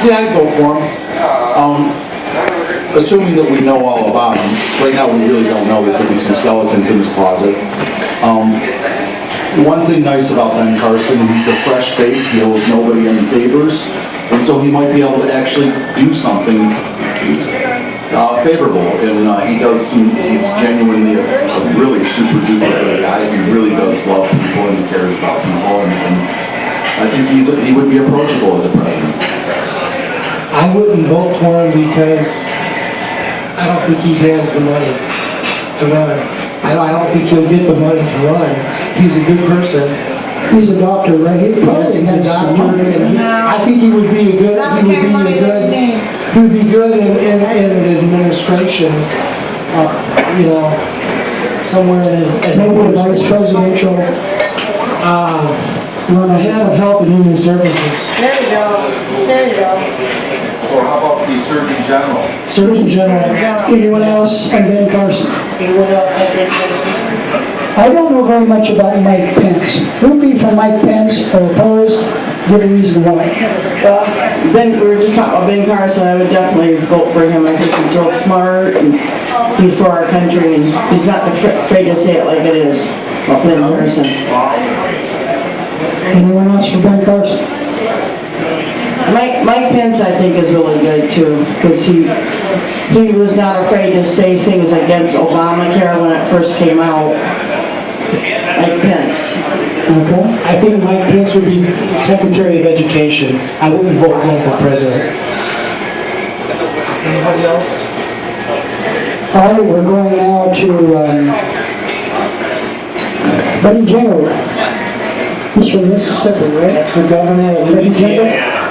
Yeah, I'd go for him. Assuming that we know all about him. Right now, we really don't know. There could be some skeletons in his closet. One thing nice about Ben Carson, he's a fresh face. He owes nobody any favors. And so he might be able to actually do something favorable. And he's genuinely a really super duper good guy. He really does love people and he cares about people. And I think he would be approachable as a president. I wouldn't vote for him because I don't think he has the money to run. I don't think he'll get the money to run. He's a good person. He's a doctor, right? He's a doctor. And I think he would be good in an administration. Somewhere in maybe a vice presidential. Head of Health and Human Services. There you go. Or how about the Surgeon General? Surgeon General. Anyone else on Ben Carson? Anyone else on Ben Carson? I don't know very much about Mike Pence. Who'd be for Mike Pence or opposed? Give a reason why. Well, we were just talking about Ben Carson. I would definitely vote for him. I think he's real smart and he's for our country and he's not afraid to say it like it is. Well, Ben Carson. Anyone else for Ben Carson? Mike Pence, I think, is really good too, because he was not afraid to say things against Obamacare when it first came out. Mike Pence. Okay. I think Mike Pence would be Secretary of Education. I wouldn't vote for him for president. Anybody else? All right, we're going now to Buddy Jingle. He's from Mississippi, right? That's the governor of Buddy Jingle? Louisiana.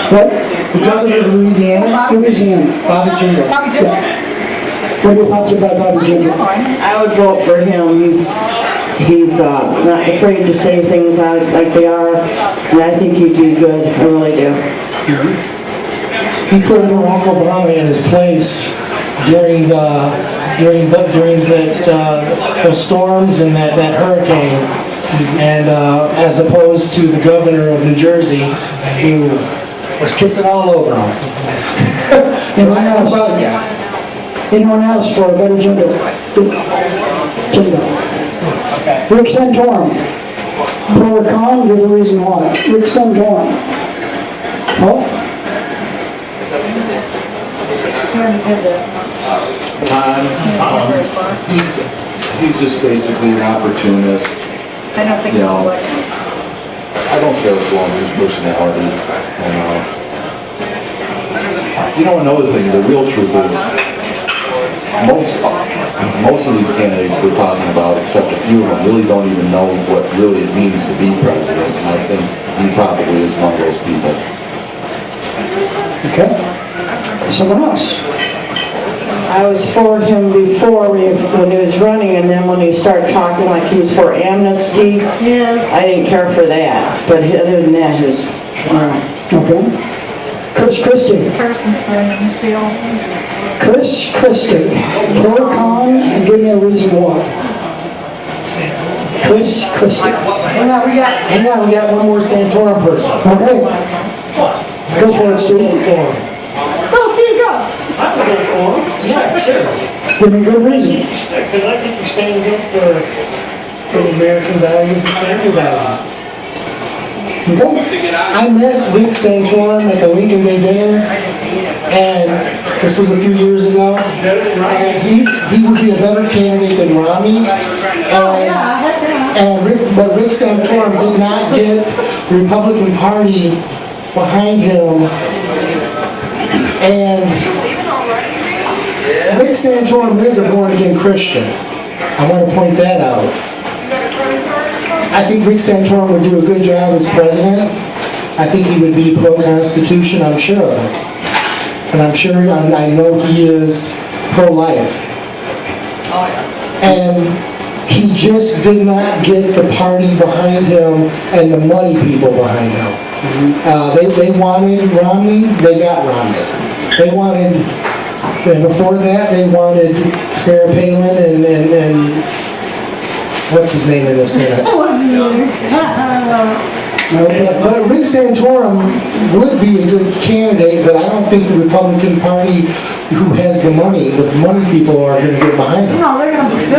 What? The governor of Louisiana? Louisiana. Bobby Jingle. Yeah. What are your thoughts about Bobby Jingle? I would vote for him. He's not afraid to say things like they are, and I think he'd be good. I really do. He put Barack Obama in his place during the storms and that hurricane. And as opposed to the governor of New Jersey, who was kissing all over him. Anyone else for Buddy Jingle? Rick Santorum. Pro or con? Give a reason why. Rick Santorum. Oh? He's just basically an opportunist. I don't think You it's know, elected. I don't care for his personality. Another thing, the real truth is, most of these candidates we're talking about, except a few of them, really don't even know what really it means to be president. And I think he probably is one of those people. Okay. Someone else? I was for him before when he was running, and then when he started talking like he was for amnesty, Yes. I didn't care for that. But other than that, his. Okay. Chris Christie. Carson's for amnesty also. Chris Christie. Pro or con? And give me a reason why. Chris Christie. Hang on, we got one more Santorum person. Okay. Go for it, Steve. Oh, Steve, go. I would vote for him. Yeah, sure. Give me a good reason. Because I think he stands up for American values and family values. Okay. I met Rick Santorum at the Lincoln Day dinner, and this was a few years ago. And he would be a better candidate than Romney. But Rick Santorum did not get the Republican Party behind him. And Rick Santorum is a born-again Christian. I want to point that out. I think Rick Santorum would do a good job as president. I think he would be pro-Constitution, I'm sure of it. And I know he is pro-life. And he just did not get the party behind him and the money people behind him. They wanted Romney, they got Romney. And before that, they wanted Sarah Palin and what's his name in the Senate? Okay, but Rick Santorum would be a good candidate, but I don't think the Republican Party, who has the money, the money people are gonna get behind him. No, they're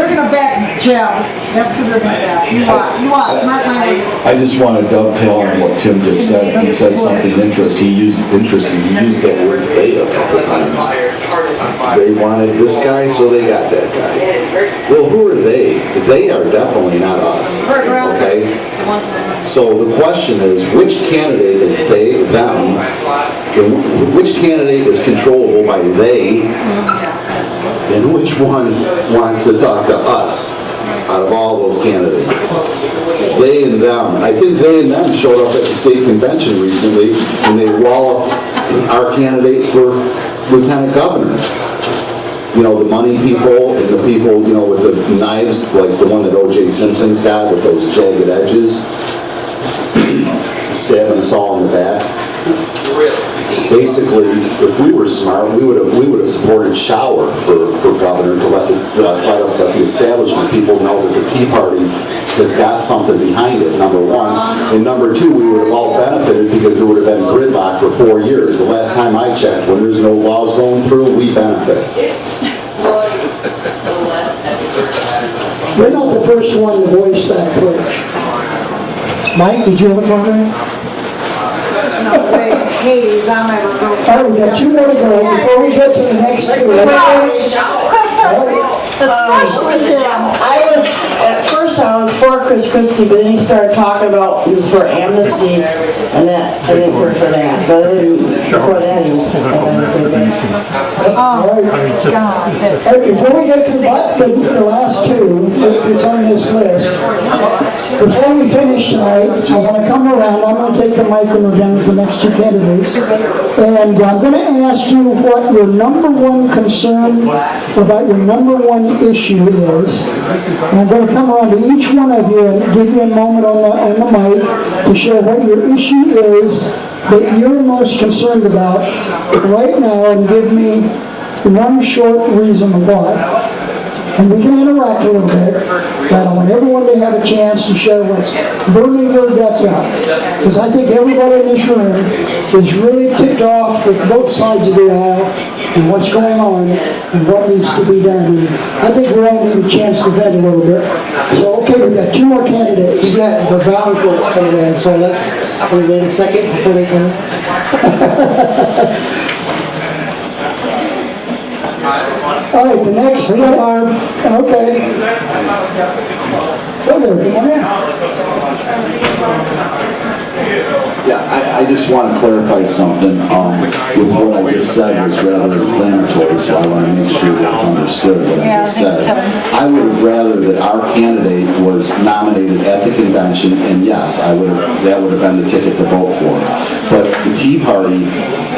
gonna back Jim. That's who they're gonna back. You want, mark my words. I just want to dovetail on what Tim just said. He said something interesting. He used that word "they" a couple times. They wanted this guy, so they got that guy. Well, who are they? They are definitely not us. Okay? So the question is, which candidate is they, them? And which candidate is controllable by they? And which one wants to talk to us out of all those candidates? They and them. I think they and them showed up at the state convention recently and they walloped our candidate for lieutenant governor. You know, the money people and the people, you know, with the knives, like the one that O.J. Simpson's got with those jagged edges, stabbing us all in the back. Basically, if we were smart, we would have supported Shower for governor to let the establishment people know that the Tea Party has got something behind it, number one. And number two, we would have all benefited because there would have been gridlock for 4 years. The last time I checked, when there's no laws going through, we benefit. You're not the first one to voice that approach. Mike, did you have a comment? No way. Hades, I'm ever go. All right, we got 2 more to go before we get to the next two. Especially him. At first I was for Chris Christie, but then he started talking about, he was for amnesty, and that, I didn't care for that, but then before that he was, I didn't care for that. All right. God, that's. All right, before we get to the last two, it's on this list. Before we finish tonight, I want to come around, I'm going to take the mic and we're down to the next 2 candidates. And I'm going to ask you what your number one concern about your number one issue is. And I'm going to come around to each one of you and give you a moment on the mic to share what your issue is that you're most concerned about right now, and give me one short reason why. And we can interact a little bit, but I want everyone to have a chance to share what's burning their guts out. Because I think everybody in this room is really ticked off with both sides of the aisle and what's going on and what needs to be done. And I think we all need a chance to vent a little bit. So, okay, we've got 2 more candidates. We got the ballot reports coming in, so we wait a second before they come in. All right, the next one, okay. Come on in. Yeah, I just want to clarify something. With what I just said was rather inflammatory, so I want to make sure that's understood what I just said. I would have rather that our candidate was nominated at the convention, and yes, that would have been the ticket to vote for. But the Tea Party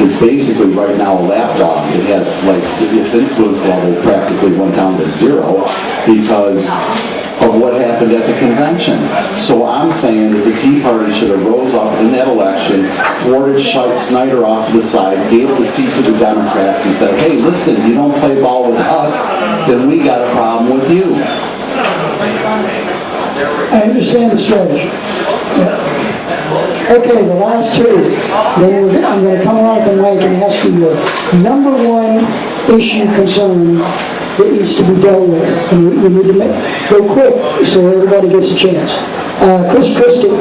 is basically right now a lapdog. It has, like, its influence level practically went down to 0 because of what happened at the convention. So I'm saying that the Tea Party should have rose up in that election, thwarted Snyder off to the side, gave the seat to the Democrats and said, hey, listen, you don't play ball with us, then we got a problem with you. I understand the strategy. Yeah. Okay, the last 2. Then I'm going to come around the mic and ask you your number one issue concern that needs to be dealt with. And we need to go quick so everybody gets a chance. Chris Christie.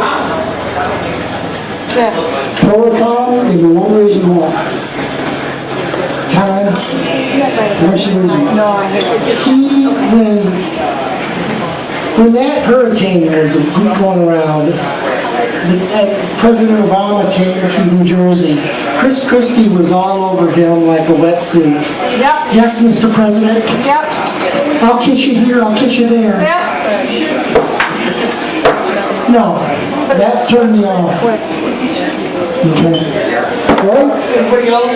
Pro or con, give me one reason why. Time. What's the reason? No, I hate it. When that hurricane was going around, President Obama came to New Jersey. Chris Christie was all over him like a wetsuit. Yep, Yes, Mr. President. yep, I'll kiss you here, I'll kiss you there. yep. No, that turned me off. Okay. All right?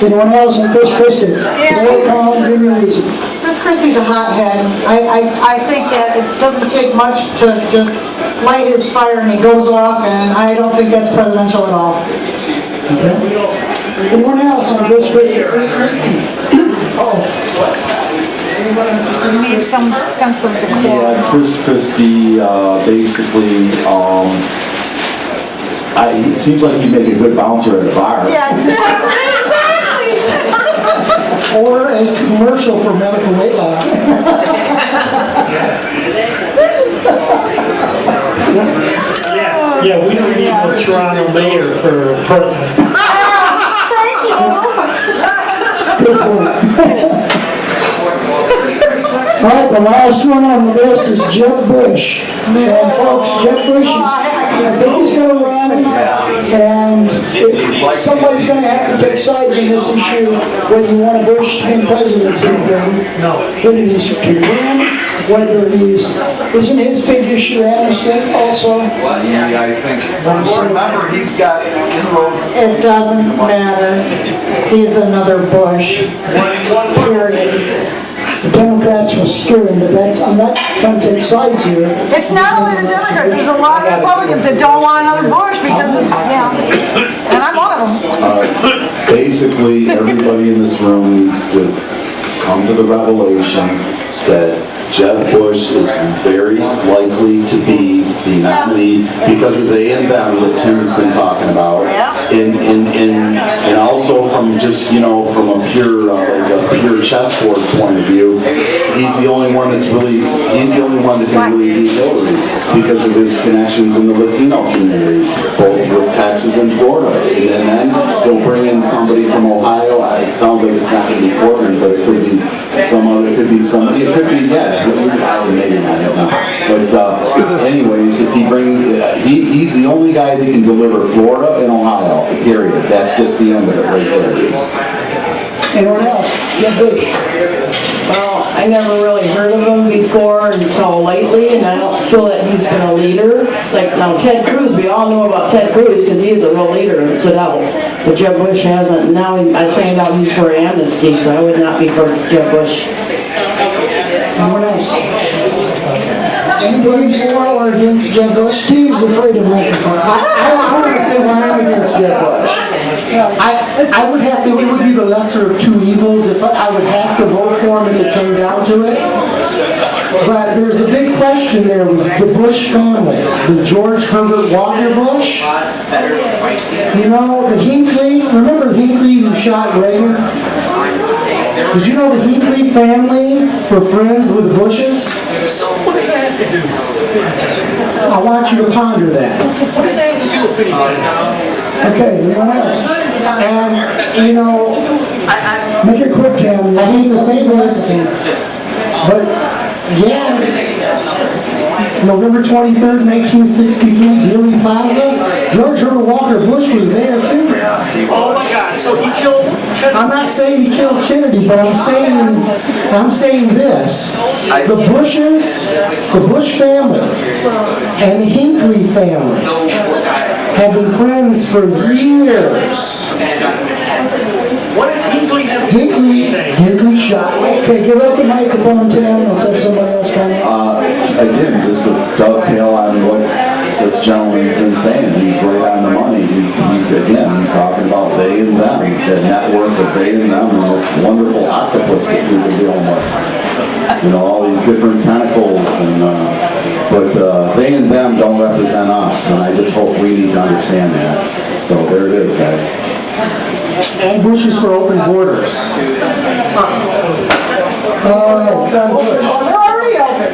Anyone else on Chris Christie? Pro or con, give me a reason. Chris Christie's a hothead. I think that it doesn't take much to just light his fire and he goes off, and I don't think that's presidential at all. Okay. Anyone else on Chris Christie? We need some sense of decorum. Yeah, Chris Christie basically It seems like you make a good bouncer at a bar. Yeah, exactly. Or a commercial for medical weight loss. Yeah, we don't need no Toronto mayor for president. Thank you. Good point. All right, the last one on the list is Jeb Bush. And folks, Jeb Bush is, I think he's gonna run, and somebody's gonna have to take sides in this issue, whether you want Bush to be presidency again. Whether he's can win, whether isn't his big issue amnesty also? Yeah, I think, remember, he's got inroads. It doesn't matter. He's another Bush. Period. The Democrats were screwing, but I'm not trying to take sides here. It's not only the Democrats, there's a lot of Republicans that don't want another Bush because of, yeah. And I'm one of them. Basically, everybody in this room needs to come to the revelation that Jeb Bush is very likely to be the nominee because of the and them that Tim's been talking about. And also from just, from a pure, like a pure chessboard point of view, he's the only one that can really beat Hillary because of his connections in the Latino community, both with Texas and Florida. And then he'll bring in somebody from Ohio. It sounds like it's not going to be Portland, but it could be somebody, it could be, maybe not, I don't know. But anyways, if he brings, he's the only guy that can deliver Florida and Ohio, period. That's just the end of it right there. Anyone else? Jeb Bush. Well, I never really heard of him before until lately, and I don't feel that he's been a leader. Like now Ted Cruz, we all know about Ted Cruz because he is a real leader and stood out. But Jeb Bush hasn't. Now I find out he's for amnesty, so I would not be for Jeb Bush. Anyone else? Anybody for or against Jeb Bush? Steve's afraid of microphone. I want to say why I'm against Jeb Bush. I would have to, it would be the lesser of two evils if I would have to vote for him if it came down to it. But there's a big question there with the Bush family, the George Herbert Walker Bush. The Hinckley, remember Hinckley who shot Reagan? Did you know the Hinckley family were friends with the Bushes? So what does that have to do? I want you to ponder that. What does that have to do with anything? Okay, anyone else? And, Make it quick, Tim. I hate to say this, but yeah, November 23rd, 1963, Dealey Plaza, George Herbert Walker Bush was there too. Oh my God, so he killed Kennedy. I'm not saying he killed Kennedy, but I'm saying this. The Bushes, the Bush family, and the Hinckley family have been friends for years. What does Hinckley have to do with anything? Hinckley shot. Okay, give up the microphone, Tim. Let's have somebody else comment. Again, just to dovetail on what this gentleman's been saying, he's right on the money. He's talking about they and them, the network of they and them, and this wonderful octopus that we've been dealing with. All these different tentacles, but they and them don't represent us, and I just hope we need to understand that. So there it is, guys. And Bush is for open borders. All right. Sounds good. They're already open.